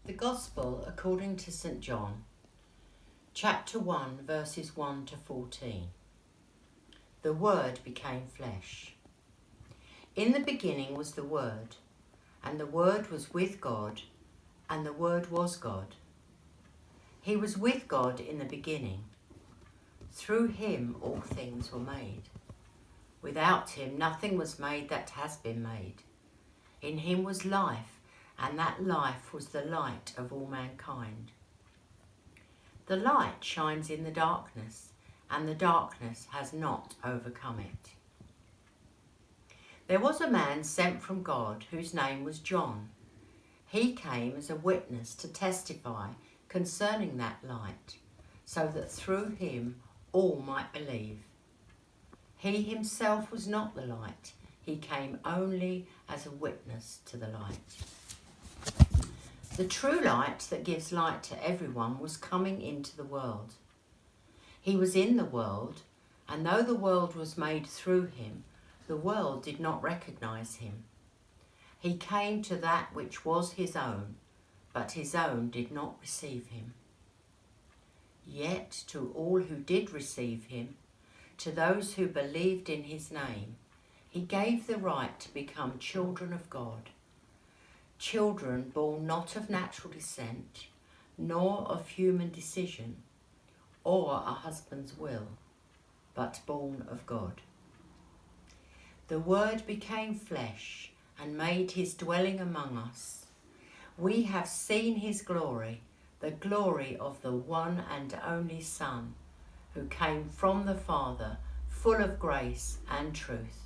The Gospel according to St. John, chapter 1, verses 1 to 14. The Word became flesh. In the beginning was the Word, and the Word was with God, and the Word was God. He was with God in the beginning. Through him all things were made. Without him nothing was made that has been made. In him was life, and that life was the light of all mankind. The light shines in the darkness, and the darkness has not overcome it. There was a man sent from God whose name was John. He came as a witness to testify concerning that light, so that through him all might believe. He himself was not the light. He came only as a witness to the light. The true light that gives light to everyone was coming into the world. He was in the world, and though the world was made through him, the world did not recognize him. He came to that which was his own, but his own did not receive him. Yet to all who did receive him, to those who believed in his name, he gave the right to become children of God. Children born not of natural descent, nor of human decision, or a husband's will, but born of God. The Word became flesh and made his dwelling among us. We have seen his glory, the glory of the one and only Son, who came from the Father, full of grace and truth.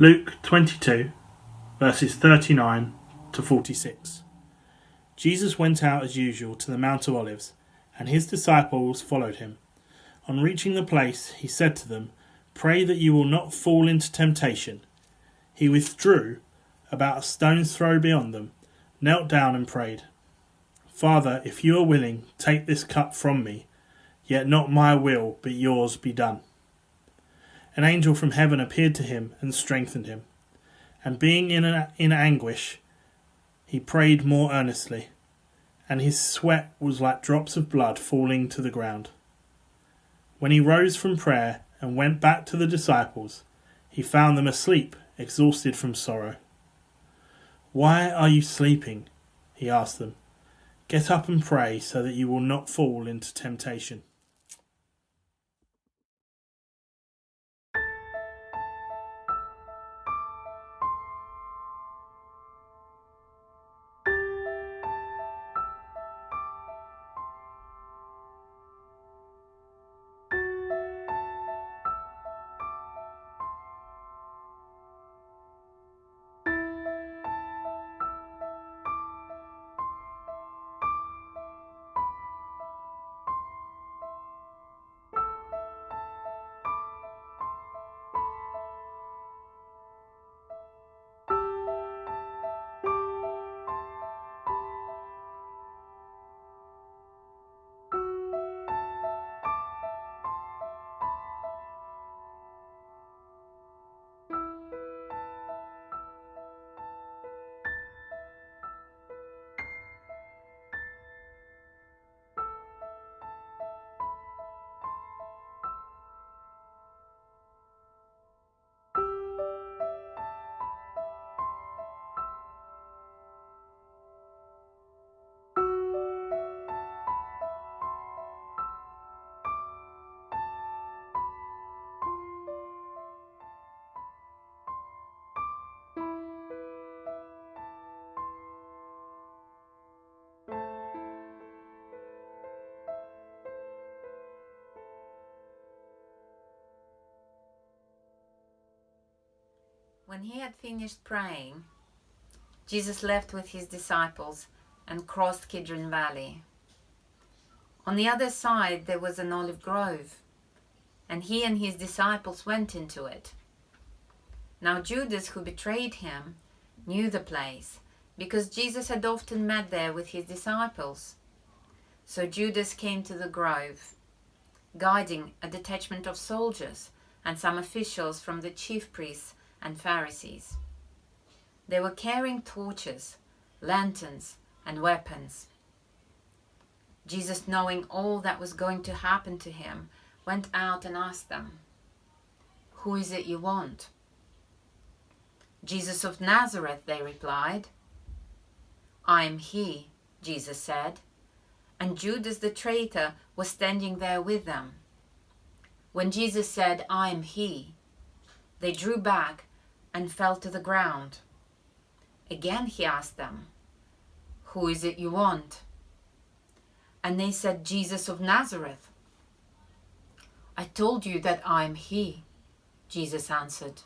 Luke 22, verses 39 to 46. Jesus went out as usual to the Mount of Olives, and his disciples followed him. On reaching the place, he said to them, "Pray that you will not fall into temptation." He withdrew about a stone's throw beyond them, knelt down and prayed, "Father, if you are willing, take this cup from me, yet not my will, but yours be done." An angel from heaven appeared to him and strengthened him. And being in anguish, he prayed more earnestly, and his sweat was like drops of blood falling to the ground. When he rose from prayer and went back to the disciples, he found them asleep, exhausted from sorrow. "Why are you sleeping?" he asked them. "Get up and pray so that you will not fall into temptation." When he had finished praying, Jesus left with his disciples and crossed Kidron Valley. On the other side there was an olive grove, and he and his disciples went into it. Now Judas, who betrayed him, knew the place, because Jesus had often met there with his disciples. So Judas came to the grove, guiding a detachment of soldiers and some officials from the chief priests and Pharisees. They were carrying torches, lanterns, and weapons. Jesus, knowing all that was going to happen to him, went out and asked them, "Who is it you want?" "Jesus of Nazareth," they replied. "I am he," Jesus said, and Judas the traitor was standing there with them. When Jesus said, "I am he," they drew back and fell to the ground. Again he asked them, "Who is it you want?" And they said, "Jesus of Nazareth." "I told you that I am he," Jesus answered.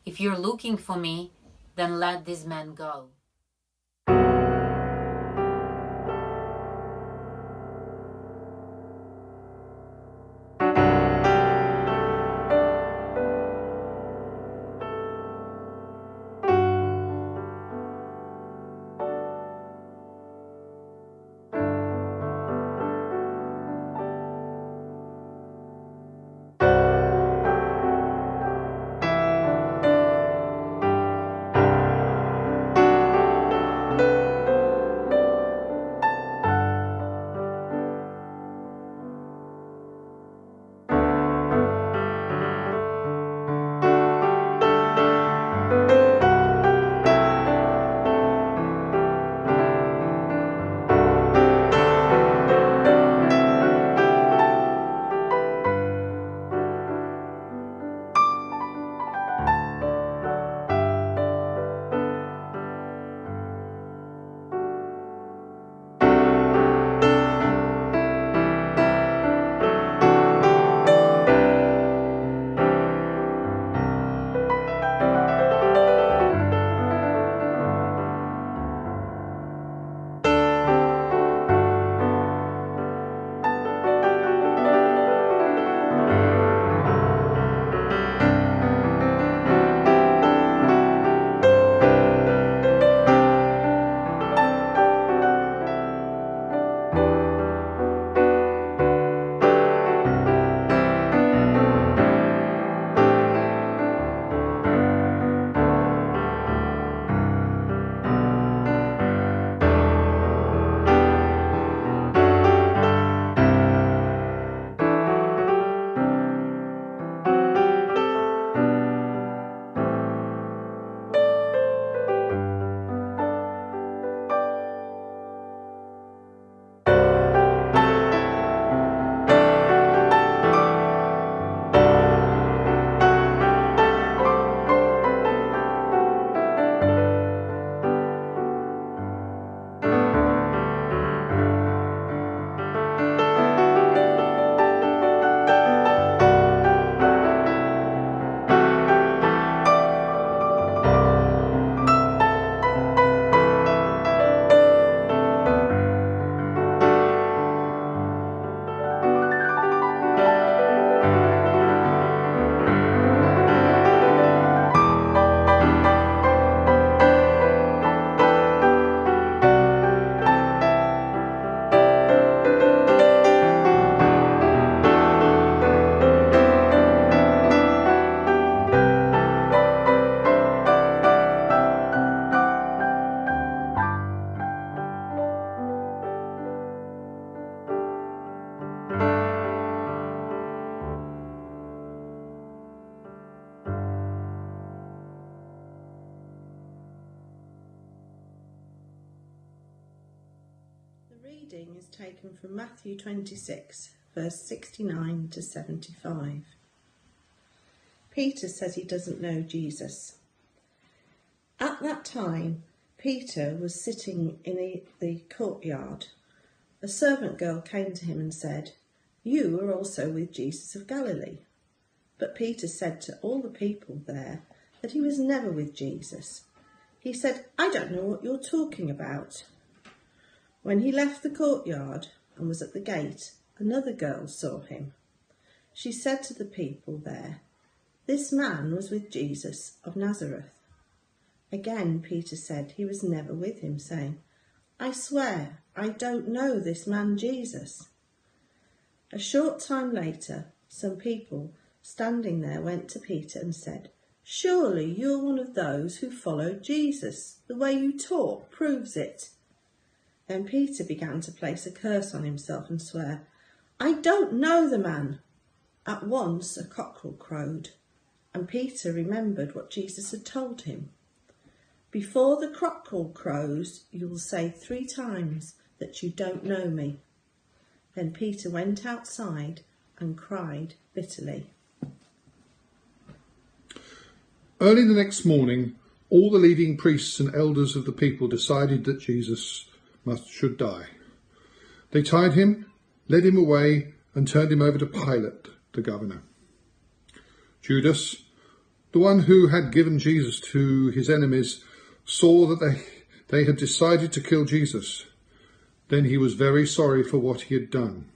"If you're looking for me, then let this man go." reading is taken from Matthew 26, verse 69 to 75. Peter says he doesn't know Jesus. At that time, Peter was sitting in the courtyard. A servant girl came to him and said, "You are also with Jesus of Galilee." But Peter said to all the people there, that he was never with Jesus. He said, "I don't know what you're talking about." When he left the courtyard and was at the gate, another girl saw him. She said to the people there, "This man was with Jesus of Nazareth." Again Peter said he was never with him, saying, "I swear I don't know this man Jesus." A short time later, some people standing there went to Peter and said, "Surely you're one of those who followed Jesus. The way you talk proves it." Then Peter began to place a curse on himself and swear, "I don't know the man." At once a cockerel crowed, and Peter remembered what Jesus had told him. "Before the cockerel crows, you will say 3 times that you don't know me." Then Peter went outside and cried bitterly. Early the next morning, all the leading priests and elders of the people decided that Jesus should die. They tied him, led him away, and turned him over to Pilate, the governor. Judas, the one who had given Jesus to his enemies, saw that they had decided to kill Jesus. Then he was very sorry for what he had done.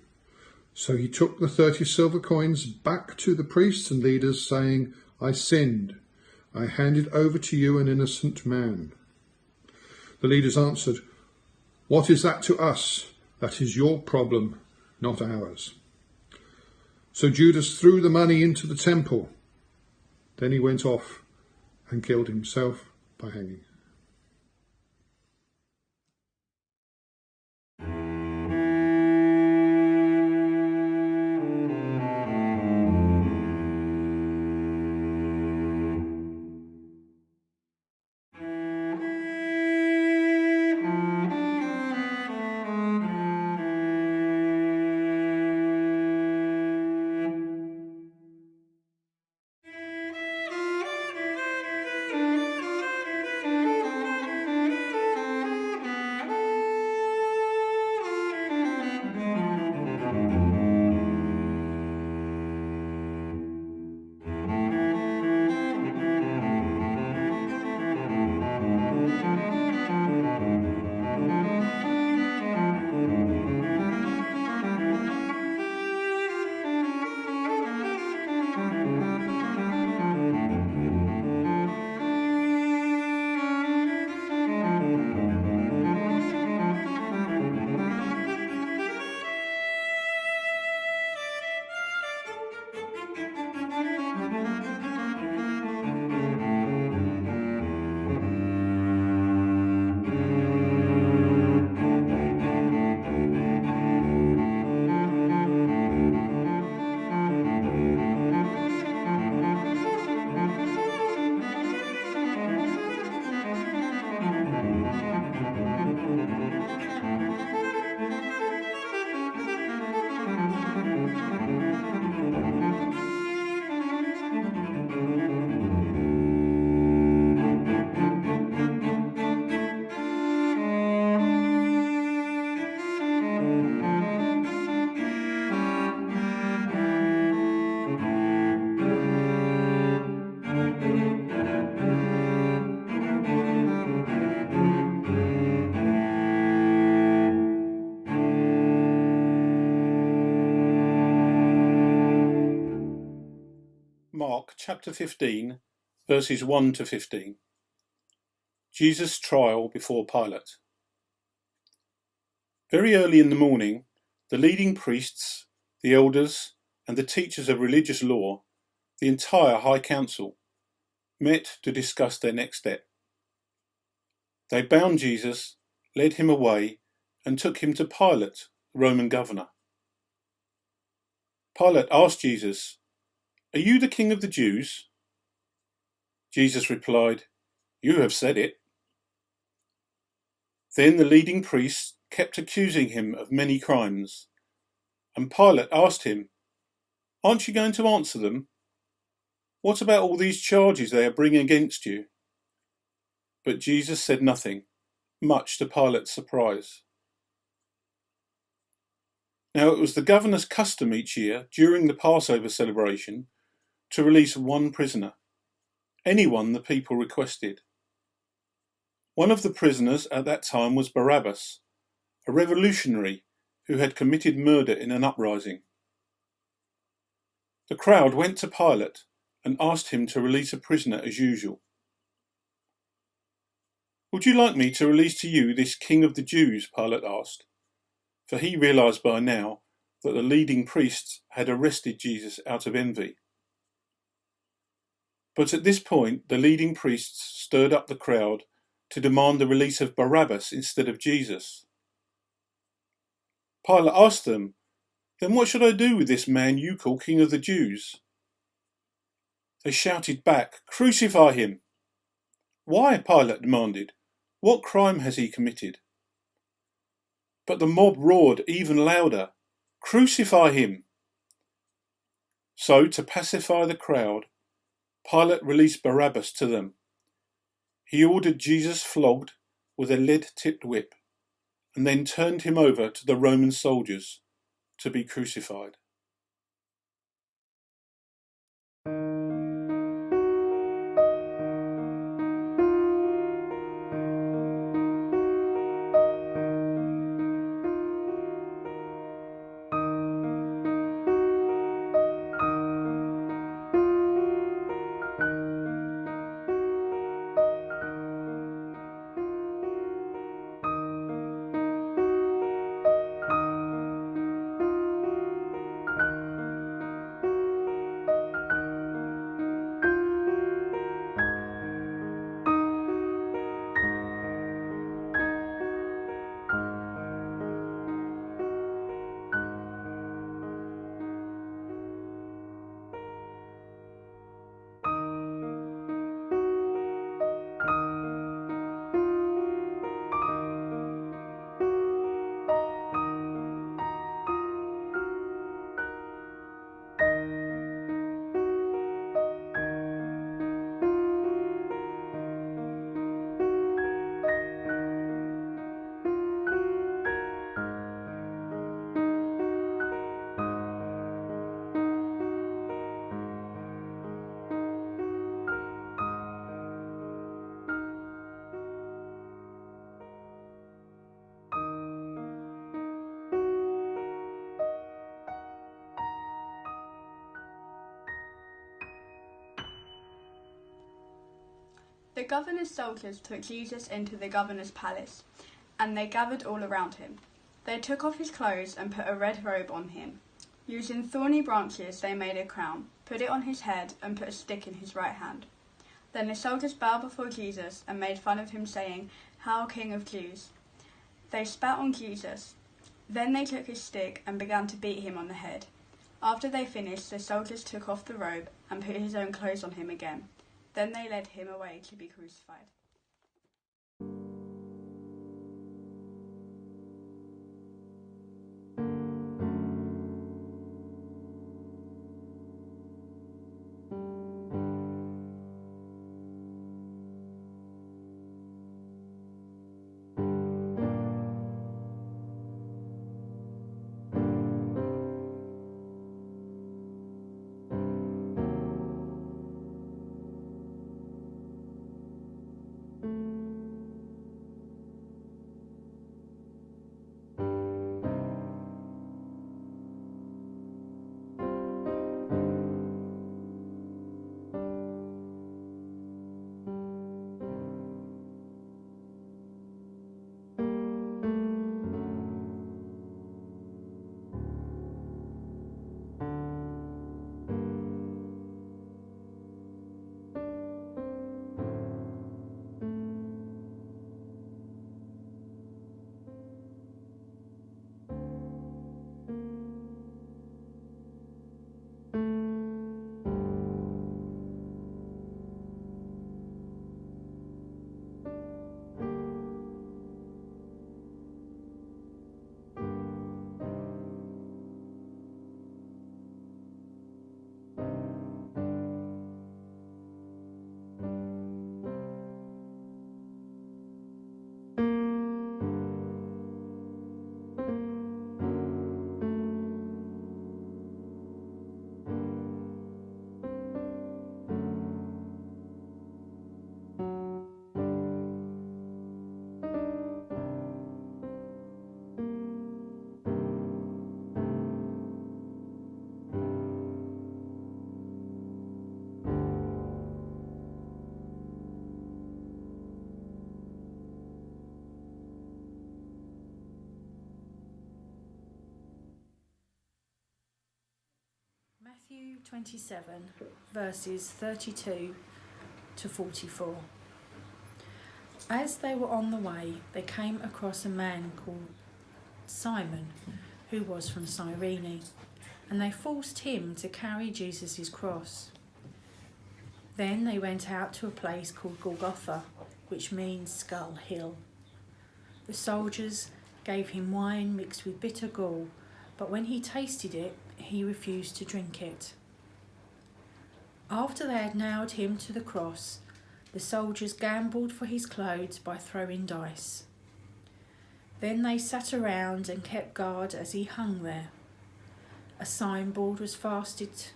So he took the 30 silver coins back to the priests and leaders, saying, "I sinned. I handed over to you an innocent man." The leaders answered, "What is that to us? That is your problem, not ours." So Judas threw the money into the temple. Then he went off and killed himself by hanging. Mark chapter 15, verses 1 to 15. Jesus' trial before Pilate. Very early in the morning, the leading priests, the elders, and the teachers of religious law, the entire high council, met to discuss their next step. They bound Jesus, led him away, and took him to Pilate, the Roman governor. Pilate asked Jesus, "Are you the king of the Jews?" Jesus replied, "You have said it." Then the leading priests kept accusing him of many crimes, and Pilate asked him, "Aren't you going to answer them? What about all these charges they are bringing against you?" But Jesus said nothing, much to Pilate's surprise. Now it was the governor's custom each year during the Passover celebration to release one prisoner. anyone the people requested. One of the prisoners at that time was Barabbas, a revolutionary who had committed murder in an uprising. The crowd went to Pilate and asked him to release a prisoner as usual. "Would you like me to release to you this King of the Jews?" Pilate asked, for he realised by now that the leading priests had arrested Jesus out of envy. But at this point, the leading priests stirred up the crowd to demand the release of Barabbas instead of Jesus. Pilate asked them, "Then what should I do with this man you call King of the Jews?" They shouted back, "Crucify him!" "Why?" Pilate demanded. "What crime has he committed?" But the mob roared even louder, "Crucify him!" So, to pacify the crowd, Pilate released Barabbas to them. He ordered Jesus flogged with a lead-tipped whip, and then turned him over to the Roman soldiers to be crucified. The governor's soldiers took Jesus into the governor's palace, and they gathered all around him. They took off his clothes and put a red robe on him. Using thorny branches they made a crown, put it on his head, and put a stick in his right hand. Then the soldiers bowed before Jesus and made fun of him, saying, "Hail, King of Jews." They spat on Jesus. Then they took his stick and began to beat him on the head. After they finished, the soldiers took off the robe and put his own clothes on him again. Then they led him away to be crucified. Matthew 27, verses 32 to 44. As they were on the way, they came across a man called Simon, who was from Cyrene, and they forced him to carry Jesus' cross. Then they went out to a place called Golgotha, which means Skull Hill. The soldiers gave him wine mixed with bitter gall, but when he tasted it, he refused to drink it. After they had nailed him to the cross, the soldiers gambled for his clothes by throwing dice. Then they sat around and kept guard as he hung there. A signboard was fastened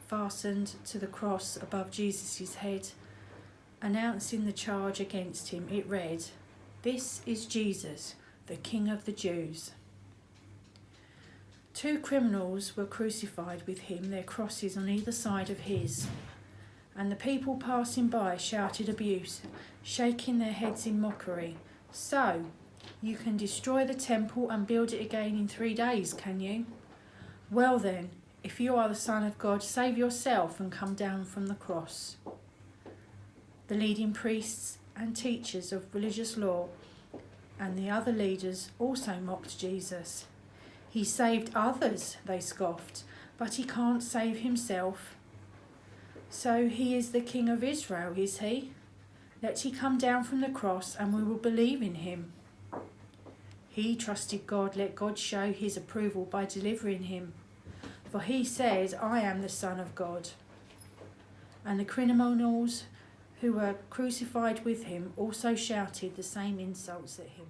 to the cross above Jesus' head, announcing the charge against him. It read, "This is Jesus, the King of the Jews." 2 criminals were crucified with him, their crosses on either side of his, and the people passing by shouted abuse, shaking their heads in mockery. "So, you can destroy the temple and build it again in 3 days, can you? Well then, if you are the Son of God, save yourself and come down from the cross." The leading priests and teachers of religious law and the other leaders also mocked Jesus. "He saved others," they scoffed, "but he can't save himself. So he is the King of Israel, is he? Let he come down from the cross and we will believe in him." He trusted God. Let God show his approval by delivering him. For he said, "I am the Son of God." And the criminals who were crucified with him also shouted the same insults at him.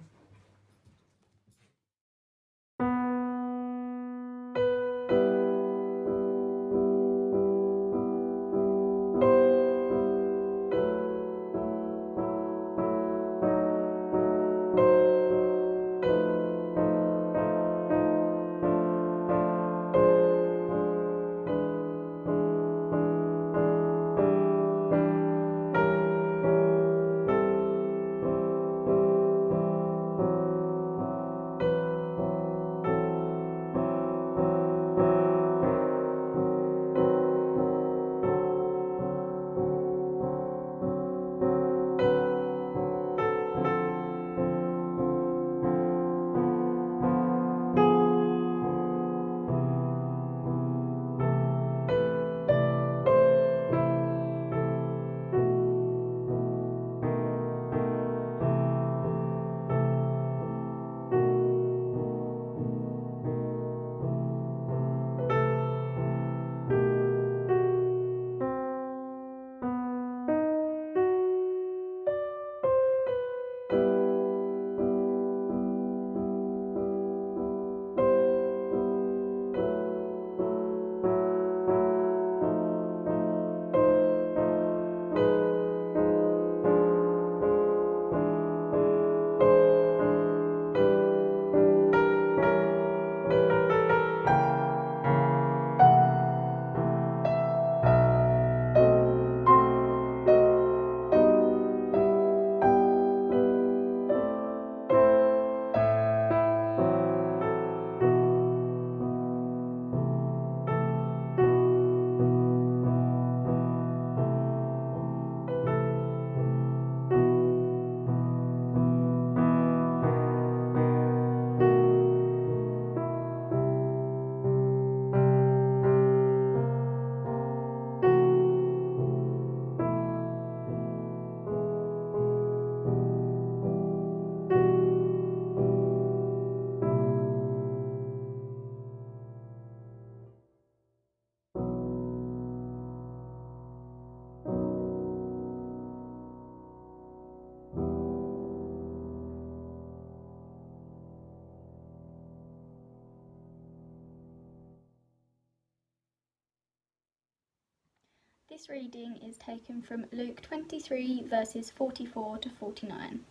This reading is taken from Luke 23 verses 44 to 49.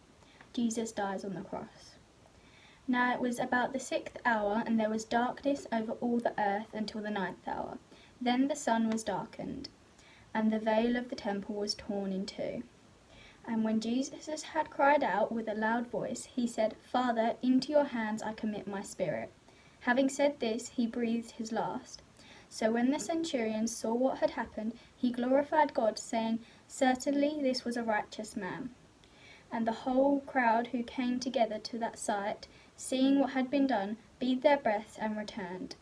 Jesus dies on the cross. Now it was about the 6th hour, and there was darkness over all the earth until the 9th hour. Then the sun was darkened, and the veil of the temple was torn in two. And when Jesus had cried out with a loud voice, he said, "Father, into your hands I commit my spirit." Having said this, he breathed his last. So when the centurion saw what had happened, he glorified God, saying, "Certainly this was a righteous man." And the whole crowd who came together to that sight, seeing what had been done, beat their breasts and returned.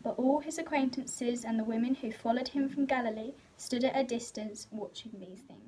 But all his acquaintances and the women who followed him from Galilee stood at a distance watching these things.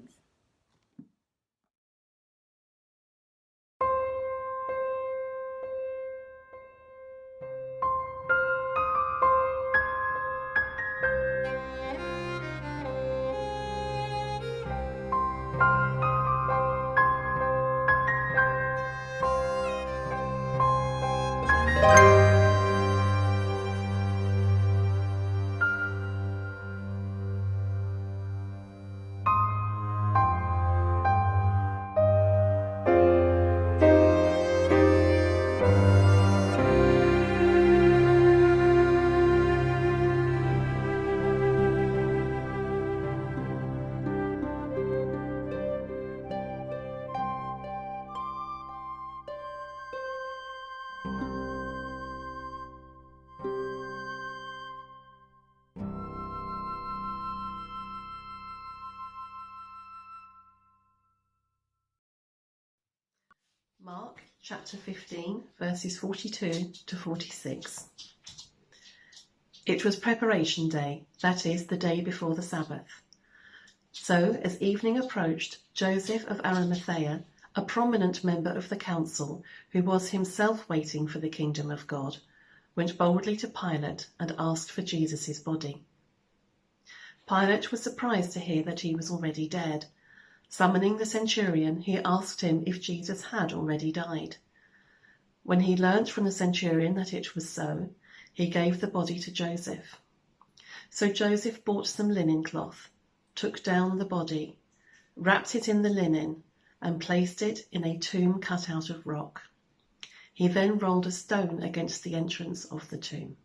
Mark chapter 15, verses 42 to 46. It was preparation day, that is, the day before the Sabbath. So, as evening approached, Joseph of Arimathea, a prominent member of the council, who was himself waiting for the kingdom of God, went boldly to Pilate and asked for Jesus' body. Pilate was surprised to hear that he was already dead. Summoning the centurion, he asked him if Jesus had already died. When he learnt from the centurion that it was so, he gave the body to Joseph. So Joseph bought some linen cloth, took down the body, wrapped it in the linen, and placed it in a tomb cut out of rock. He then rolled a stone against the entrance of the tomb.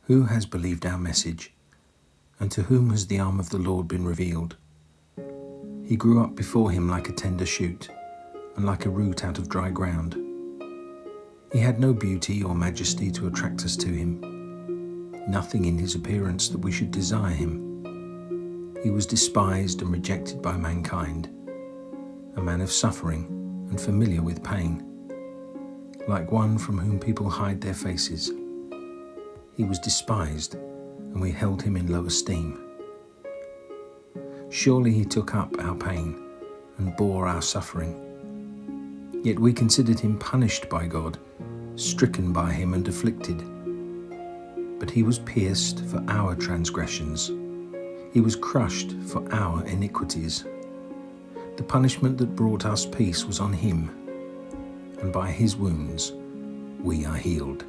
Who has believed our message, and to whom has the arm of the Lord been revealed? He grew up before him like a tender shoot, and like a root out of dry ground. He had no beauty or majesty to attract us to him, nothing in his appearance that we should desire him. He was despised and rejected by mankind, a man of suffering and familiar with pain, like one from whom people hide their faces. He was despised, and we held him in low esteem. Surely he took up our pain and bore our suffering. Yet we considered him punished by God, stricken by him and afflicted. But he was pierced for our transgressions. He was crushed for our iniquities. The punishment that brought us peace was on him, and by his wounds we are healed.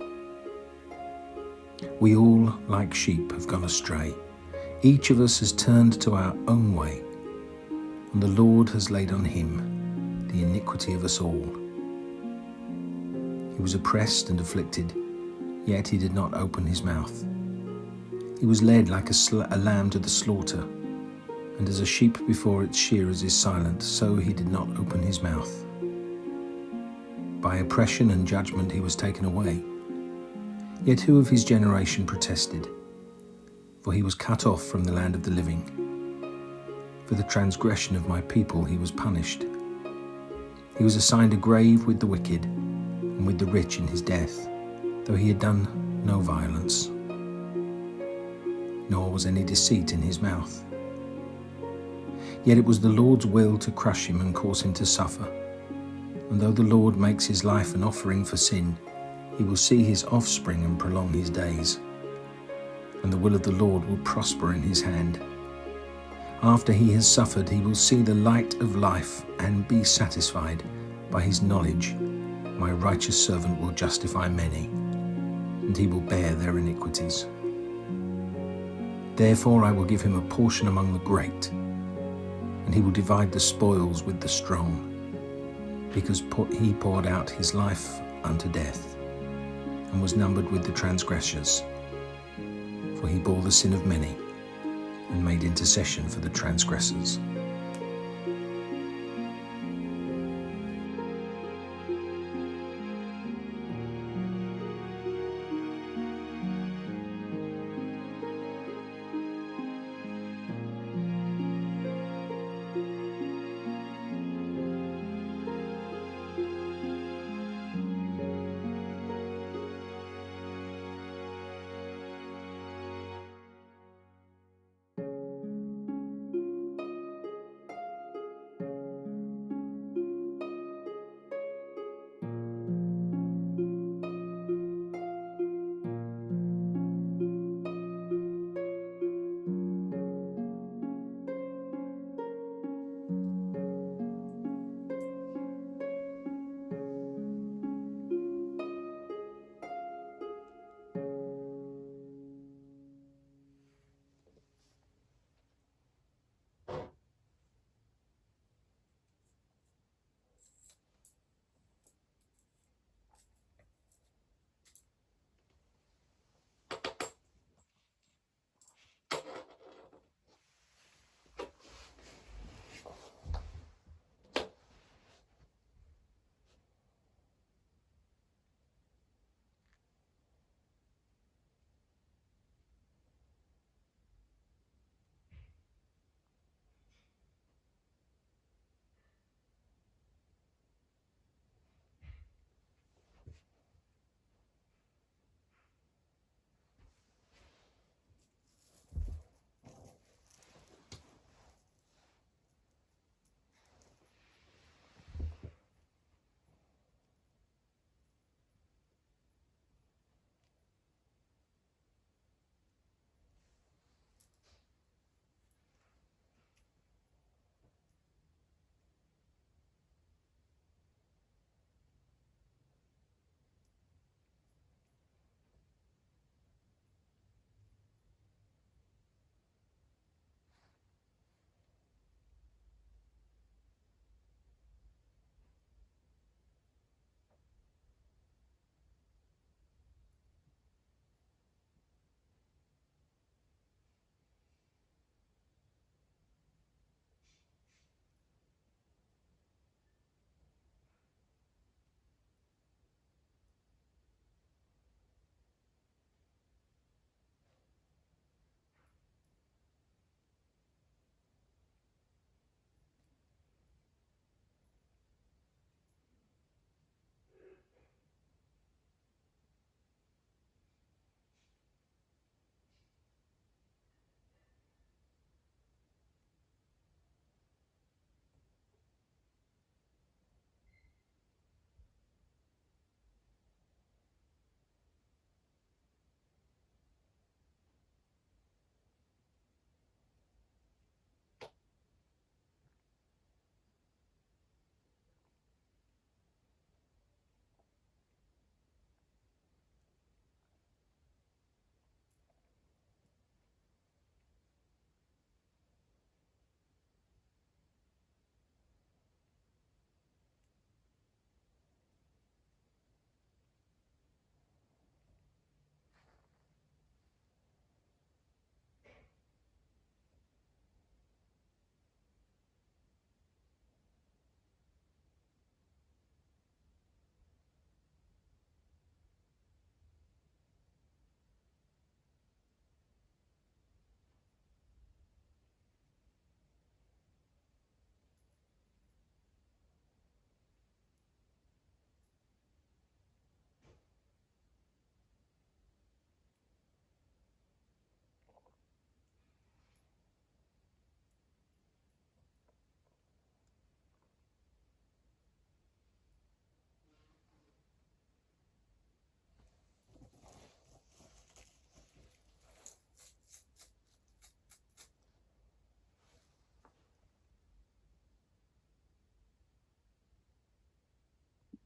We all, like sheep, have gone astray. Each of us has turned to our own way, and the Lord has laid on him the iniquity of us all. He was oppressed and afflicted, yet he did not open his mouth. He was led like a lamb to the slaughter, and as a sheep before its shearers is silent, so he did not open his mouth. By oppression and judgment he was taken away. Yet who of his generation protested? For he was cut off from the land of the living. For the transgression of my people he was punished. He was assigned a grave with the wicked, and with the rich in his death, though he had done no violence, nor was any deceit in his mouth. Yet it was the Lord's will to crush him and cause him to suffer. And though the Lord makes his life an offering for sin, he will see his offspring and prolong his days. And the will of the Lord will prosper in his hand. After he has suffered, he will see the light of life and be satisfied. By his knowledge, my righteous servant will justify many, and he will bear their iniquities. Therefore I will give him a portion among the great, and he will divide the spoils with the strong, because he poured out his life unto death, and was numbered with the transgressors. For he bore the sin of many, and made intercession for the transgressors.